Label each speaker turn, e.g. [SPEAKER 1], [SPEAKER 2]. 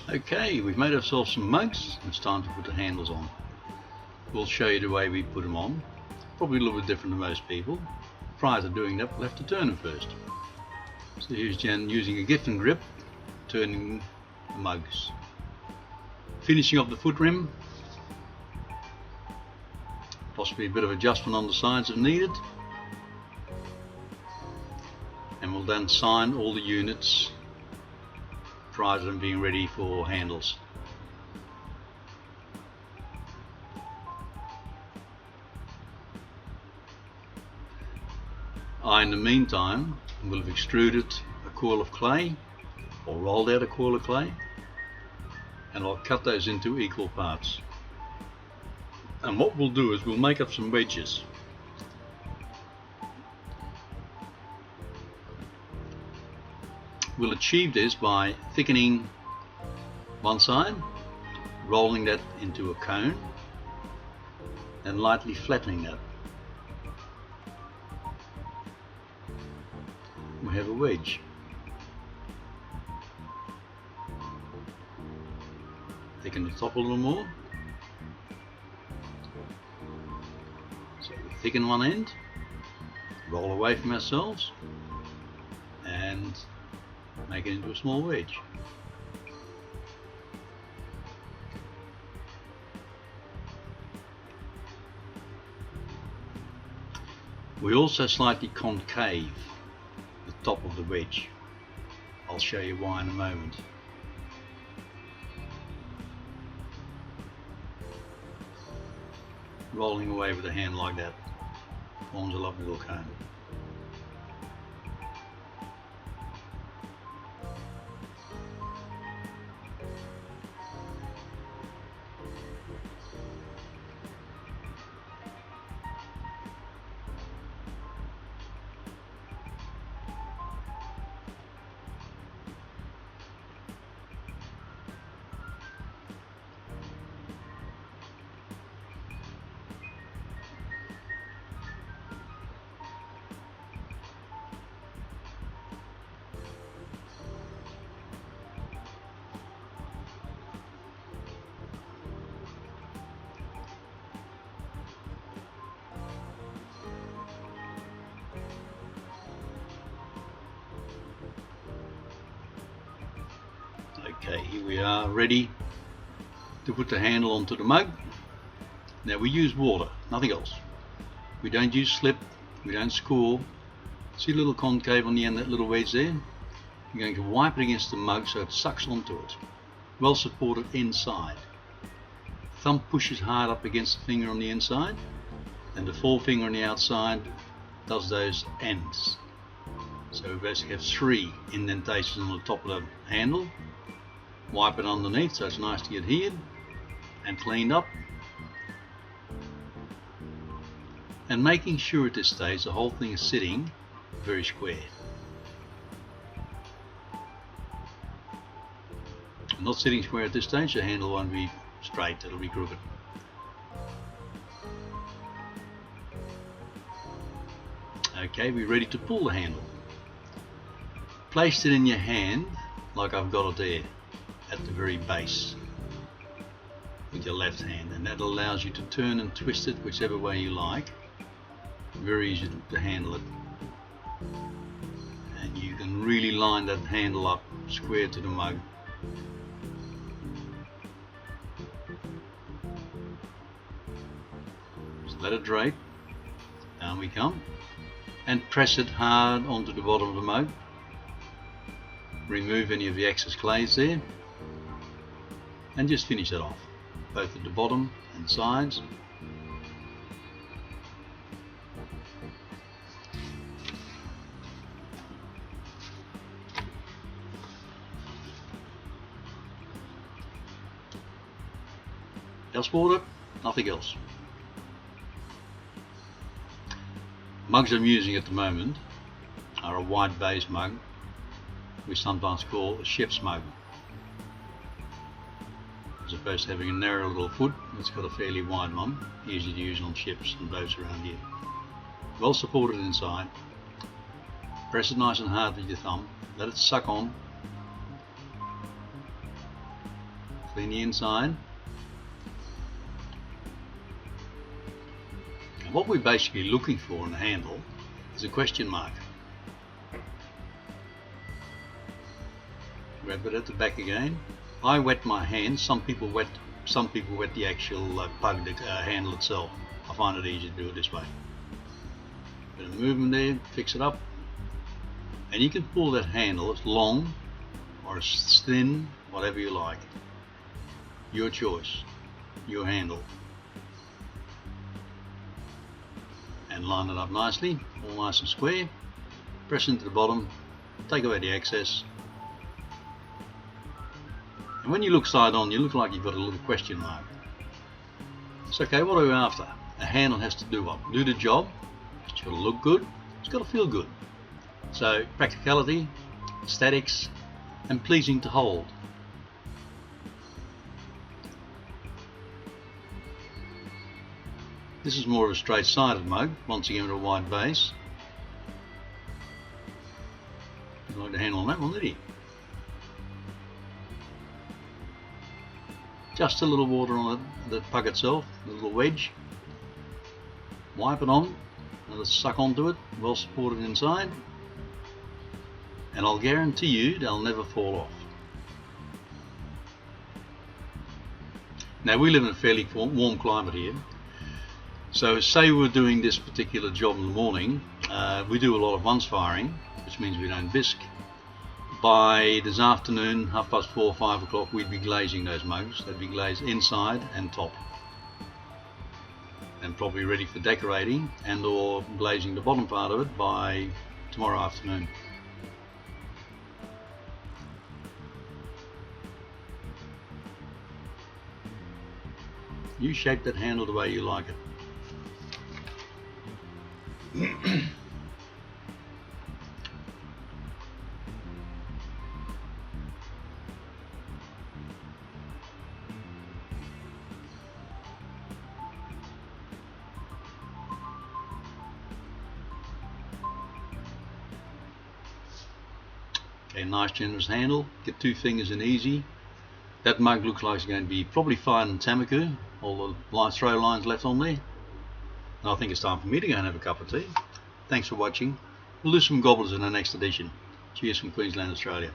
[SPEAKER 1] Okay, we've made ourselves some mugs. It's time to put the handles on. We'll show you the way we put them on. Probably a little bit different than most people. Prior to doing that, we'll have to turn them first. So here's Jen using a gift and grip, turning the mugs. Finishing off the foot rim. Possibly a bit of adjustment on the sides if needed. And we'll then sign all the units prior to them being ready for handles. In the meantime, we'll have extruded a coil of clay or rolled out a coil of clay, and I'll cut those into equal parts. And what we'll do is we'll make up some wedges. We'll achieve this by thickening one side, rolling that into a cone, and lightly flattening that. We have a wedge. Thicken the top a little more. So we thicken one end, roll away from ourselves, and make it into a small wedge. We also slightly concave the top of the wedge. I'll show you why in a moment. Rolling away with the hand like that forms a lovely little cone. Okay, here we are ready to put the handle onto the mug. Now we use water, nothing else. We don't use slip, we don't score. See a little concave on the end, that little wedge there? You're going to wipe it against the mug so it sucks onto it. Well supported inside. Thumb pushes hard up against the finger on the inside, and the forefinger on the outside does those ends. So we basically have 3 indentations on the top of the handle. Wipe it underneath so it's nicely adhered and cleaned up, and making sure at this stage the whole thing is sitting very square. Not sitting square at this stage, the handle won't be straight, it'll be crooked. Okay, we're ready to pull the handle. Place it in your hand like I've got it there at the very base with your left hand, and that allows you to turn and twist it whichever way you like. Very easy to handle it, and you can really line that handle up square to the mug. So let it drape, down we come, and press it hard onto the bottom of the mug. Remove any of the excess clays there, and just finish it off, both at the bottom and sides. Just water, nothing else. Mugs I'm using at the moment are a wide base mug we sometimes call a chef's mug. As opposed to having a narrow little foot, it's got a fairly wide one, easy to use on ships and boats around here. Well supported inside. Press it nice and hard with your thumb, let it suck on, clean the inside. And what we're basically looking for in the handle is a question mark. Grab it at the back again. I wet my hands. Some people wet the actual plug, the handle itself. I find it easier to do it this way. Bit of movement there, fix it up, and you can pull that handle as long or as thin, whatever you like. Your choice, your handle. And line it up nicely, all nice and square. Press into the bottom, take away the excess. And when you look side on, you look like you've got a little question mark. It's okay, what are we after? A handle has to do what? Do the job. It's got to look good. It's got to feel good. So practicality, aesthetics, and pleasing to hold. This is more of a straight-sided mug, once again with a wide base. Didn't like the handle on that one, did he? Just a little water on the puck itself, a little wedge. Wipe it on, let it suck onto it, well supported inside, and I'll guarantee you they'll never fall off. Now we live in a fairly warm climate here, so say we're doing this particular job in the morning, we do a lot of once firing, which means we don't bisque. By this afternoon, 4:30, 5 o'clock, we'd be glazing those mugs. They'd be glazed inside and top, and probably ready for decorating and or glazing the bottom part of it by tomorrow afternoon. You shape that handle the way you like it. Okay, nice generous handle, get 2 fingers in easy. That mug looks like it's going to be probably fine in Tamaku, all the throw lines left on there. And I think it's time for me to go and have a cup of tea. Thanks for watching. We'll do some gobblers in the next edition. Cheers from Queensland, Australia.